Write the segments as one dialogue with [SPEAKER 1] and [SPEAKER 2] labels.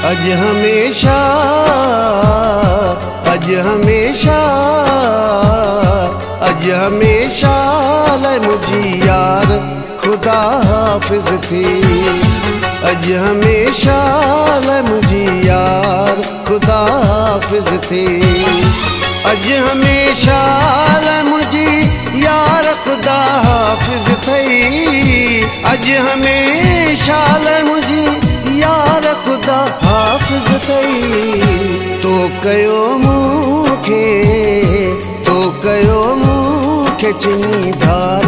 [SPEAKER 1] अज हमेशा अज हमेशा अज हमेशा लाइ मुझी यार खुदा हाफिज थी। अज हमेशा लाइ मुझी यार खुदा हाफिज थी। अज हमेशा लाइ मुझी यार खुदा हाफिज थई। अज हमेशा लाइ मुझी यार खुदा हाफिज थई। तो कयो मूंखे चङी धार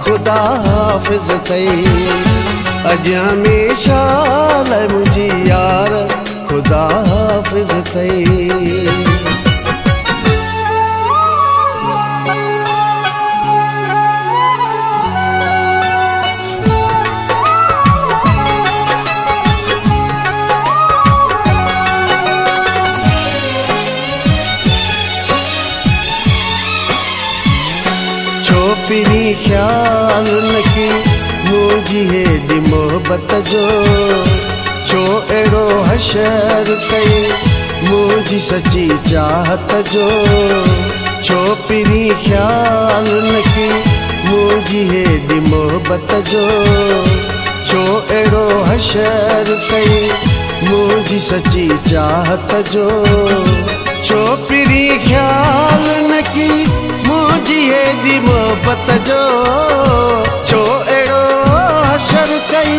[SPEAKER 1] खुदा हाफिज थई। अज हमेशा लाइ मुझी यार खुदा हाफिज थई। पिरी ख्याल न की मुझी हेॾी मोहब्बत जो। छो अहिड़ो हशर कई मुझी सची चाहत जो। छो पिरी ख्याल न की मुझी हेॾी मोहब्बत जो। छो अहिड़ो हशर कई मुझी सची चाहत जो। छो पिरी ख्याल न की मुझी हेॾी मोहब्बत जो। छो अहिड़ो हशर कई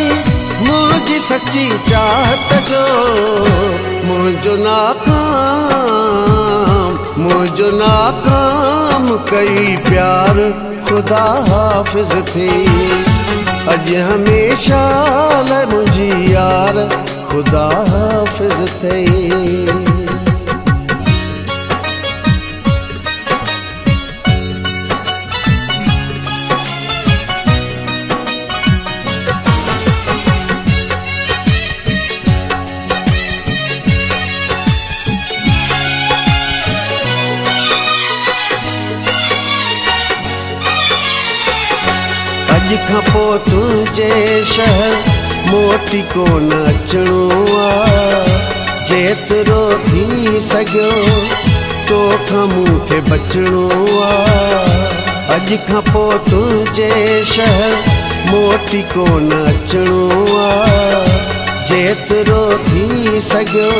[SPEAKER 1] मुझी सची चाहत जो। मुझो नाकाम कई प्यार खुदा हाफिज थी। अज हमेशा लाइ मुझी यार खुदा हाफिज थई। अज खां पोइ तुंहिंजे शहर मोटी कोन अचणो आ। जेतिरो थी सघियो तोखां मूंखे बचणो आ। अज खां पोइ तुंहिंजे शहर मोटी कोन अचणो आ। जेतिरो थी सघियो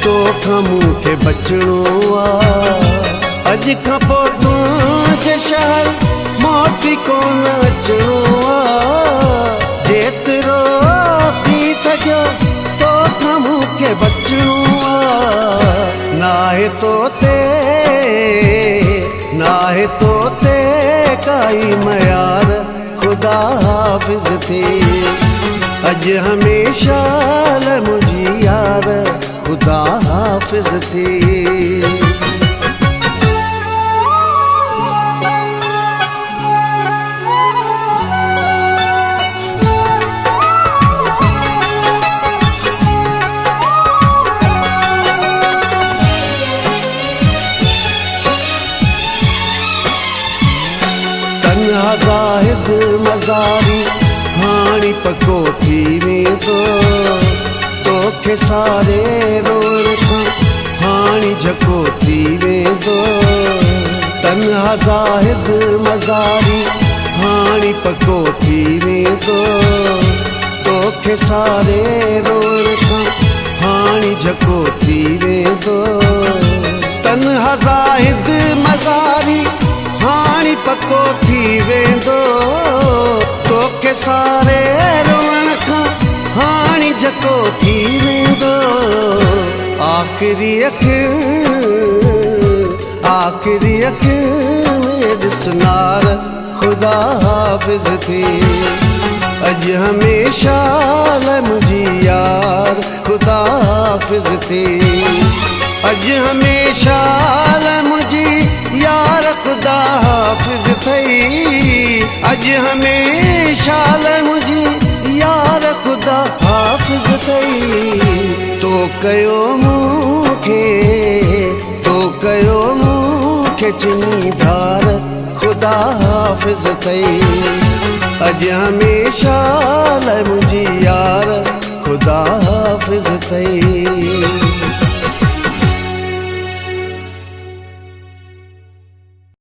[SPEAKER 1] तोखां मूंखे बचणो आ। अज खां पोइ तुंहिंजे शहर मोटी कोन अचणो आ। जेतिरो थी सघियो तोखां मूंखे बचणो आ। नाहे तोते काई मयार खुदा हाफिज थी। अज हमेशा लाइ मुझी यार खुदा हाफिज थी। ज़ाहिद मज़ारी हाणी पको थी वेंदो। तोखे सारे रोण खां हाणी झको थी वेंदो। तन्हा ज़ाहिद मज़ारी हाणी पको थी वेंदो। तोखे सारे रोण खां हाणी झको थी वेंदो। तन्हा ज़ाहिद मज़ारी हाणी पको थी वेंदो। तोखे सारे रोण खां हाणी झको थी वेंदो। आख़िरी अखियुनि में ॾिसनार खुदा हाफिज थी। अज हमेशा लाइ मुझी यार खुदा हाफिज थी। अज हमेशा लाइ मुझी यार खुदा हाफिज थई। अज हमेशा लाइ मुझी यार खुदा हाफिज थई। तो कयो मूंखे चङी धार खुदा हाफिज थई। अज हमेशा लाइ मुझी यार खुदा हाफिज थई।